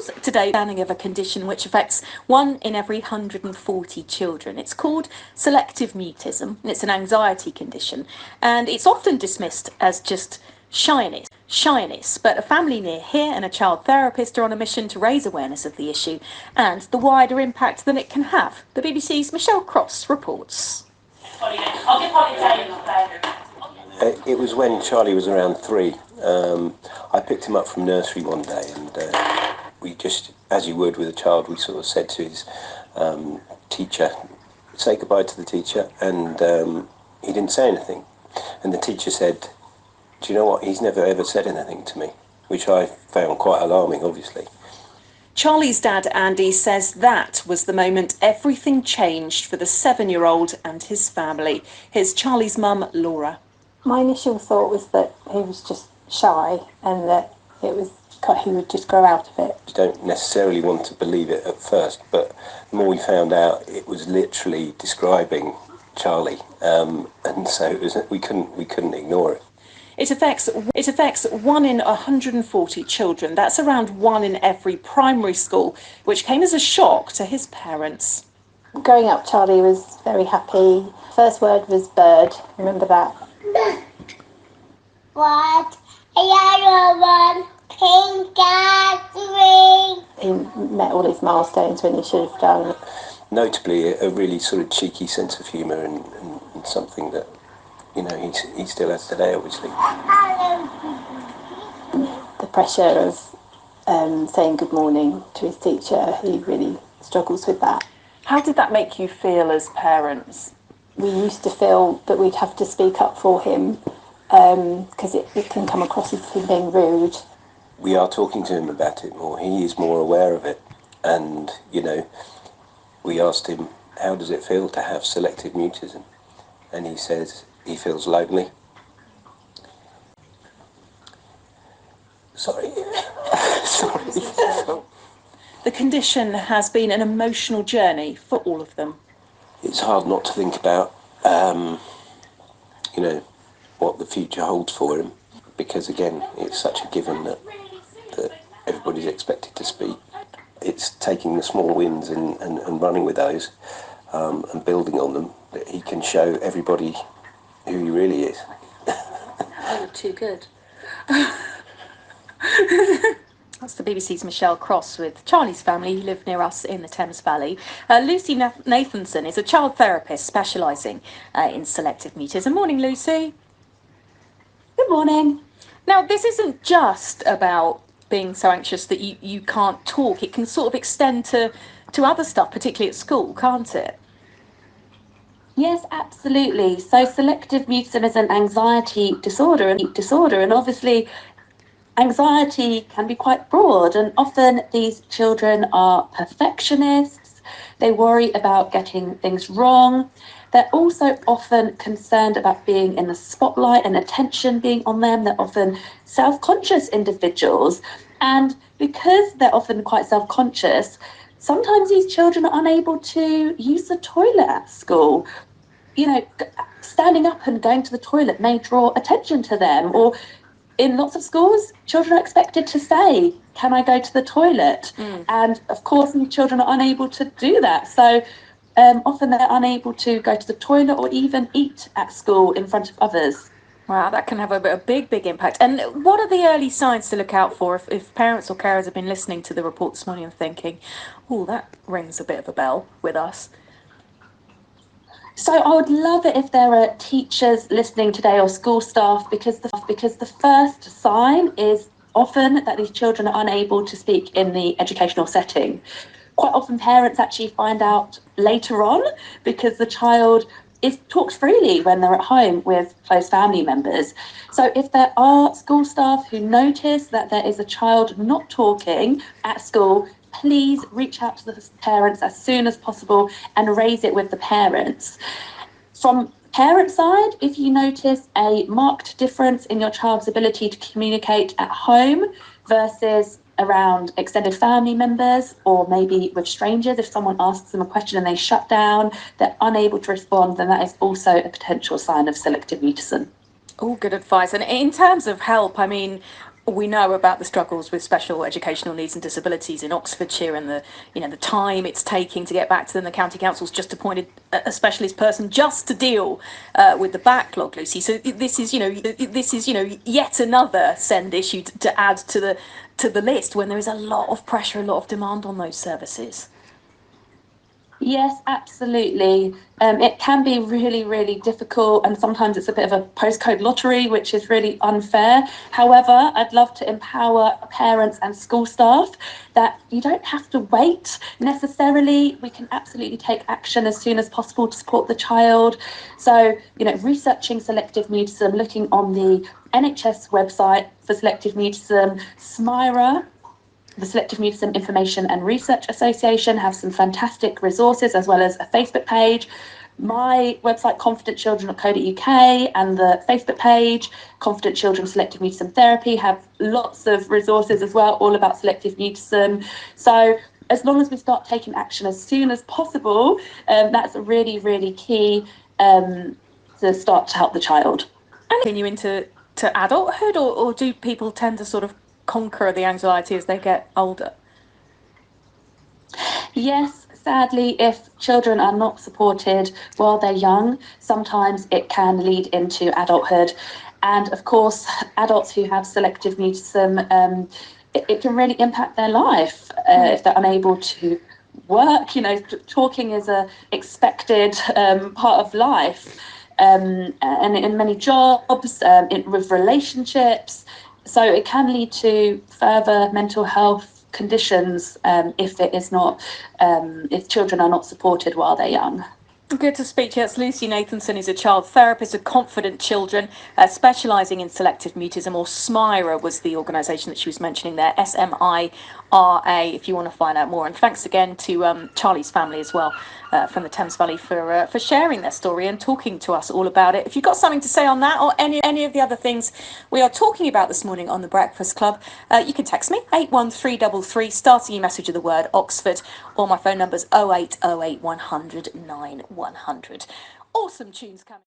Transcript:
course, today we're learning of a condition which affects 1 in every 140 children. It's called selective mutism. It's an anxiety condition, and it's often dismissed as just shyness, but a family near here and a child therapist are on a mission to raise awareness of the issue and the wider impact that it can have. The BBC's Michelle Cross reports. It was when Charlie was around 3. I picked him up from nursery one day, and we just, as you would with a child, we sort of said to his teacher, say goodbye to the teacher, and he didn't say anything. And the teacher said, do you know what, he's never ever said anything to me, which I found quite alarming, obviously. Charlie's dad, Andy, says that was the moment everything changed for the 7-year-old and his family. Here's Charlie's mum, Laura. My initial thought was that he was just shy and that he would just grow out of it. You don't necessarily want to believe it at first, but the more we found out, it was literally describing Charlie, and so we couldn't ignore it. It affects 1 in 140 children. That's around 1 in every primary school, which came as a shock to his parents. Growing up, Charlie was very happy. First word was bird. Remember that? What? A yellow one, pink and green. He met all his milestones when he should have done. Notably, a really sort of cheeky sense of humour and something that, you know, he still has today, obviously. The pressure of saying good morning to his teacher, he really struggles with that. How did that make you feel as parents? We used to feel that we'd have to speak up for him because it can come across as him being rude. We are talking to him about it more. He is more aware of it. And, you know, we asked him, how does it feel to have selective mutism? And he says he feels lonely. Sorry. Sorry. The condition has been an emotional journey for all of them. It's hard not to think about, you know, what the future holds for him, because again, it's such a given that everybody's expected to speak. It's taking the small wins and running with those and building on them, that he can show everybody who he really is. Oh, too good. That's the BBC's Michelle Cross with Charlie's family who live near us in the Thames Valley. Lucy Nathanson is a child therapist specialising in selective mutism. Morning, Lucy. Good morning. Now, this isn't just about being so anxious that you can't talk. It can sort of extend to other stuff, particularly at school, can't it? Yes, absolutely. So selective mutism is an anxiety disorder, and obviously anxiety can be quite broad, and often these children are perfectionists. They worry about getting things wrong. They're also often concerned about being in the spotlight and attention being on them. They're often self-conscious individuals. And because they're often quite self-conscious, sometimes these children are unable to use the toilet at school. You know, standing up and going to the toilet may draw attention to them. Or in lots of schools, children are expected to say, can I go to the toilet? And of course, these children are unable to do that. So often they're unable to go to the toilet or even eat at school in front of others. Wow, that can have a big impact. And what are the early signs to look out for if parents or carers have been listening to the report this morning and thinking, oh, that rings a bit of a bell with us? So I would love it if there are teachers listening today or school staff, because the first sign is often that these children are unable to speak in the educational setting. Quite often parents actually find out later on because the child talks freely when they're at home with close family members. So if there are school staff who notice that there is a child not talking at school, please reach out to the parents as soon as possible and raise it with the parents. From parent side, if you notice a marked difference in your child's ability to communicate at home versus around extended family members, or maybe with strangers, if someone asks them a question and they shut down, they're unable to respond, then that is also a potential sign of selective mutism. Oh, good advice. And in terms of help, I mean, we know about the struggles with special educational needs and disabilities in Oxfordshire, and the time it's taking to get back to them. The county council's just appointed a specialist person just to deal with the backlog, Lucy. So this is yet another SEND issue to add to the list, when there is a lot of pressure, a lot of demand on those services. Yes, absolutely. It can be really, really difficult, and sometimes it's a bit of a postcode lottery, which is really unfair. However, I'd love to empower parents and school staff that you don't have to wait necessarily. We can absolutely take action as soon as possible to support the child. So, researching selective mutism, looking on the NHS website for selective mutism, 𝗬𝗏𝗏, the Selective Mutism Information and Research Association, have some fantastic resources, as well as a Facebook page. My website, 𝗏𝗏𝗏𝗀𝗏, and the Facebook page, Confident Children Selective Mutism Therapy, have lots of resources as well, all about selective mutism. So as long as we start taking action as soon as possible, that's really, really key to start to help the child. And continue into adulthood, or do people tend to sort of conquer the anxiety as they get older? Yes, sadly, if children are not supported while they're young, sometimes it can lead into adulthood. And of course, adults who have selective mutism, it can really impact their life if they're unable to work. Talking is a expected part of life, and in many jobs, with relationships. So it can lead to further mental health conditions if children are not supported while they're young. Good to speak to you. That's Lucy Nathanson, who's a child therapist of Confident Children, specialising in selective mutism, or 𝗬𝗏𝗏 was the organisation that she was mentioning there, 𝗬𝗏𝗏, if you want to find out more. And thanks again to Charlie's family as well, from the Thames Valley, for sharing their story and talking to us all about it. If you've got something to say on that, or any of the other things we are talking about this morning on the Breakfast Club, you can text me, 81333, starting your message with the word Oxford, or my phone number's 0808100 9100. Awesome tunes coming.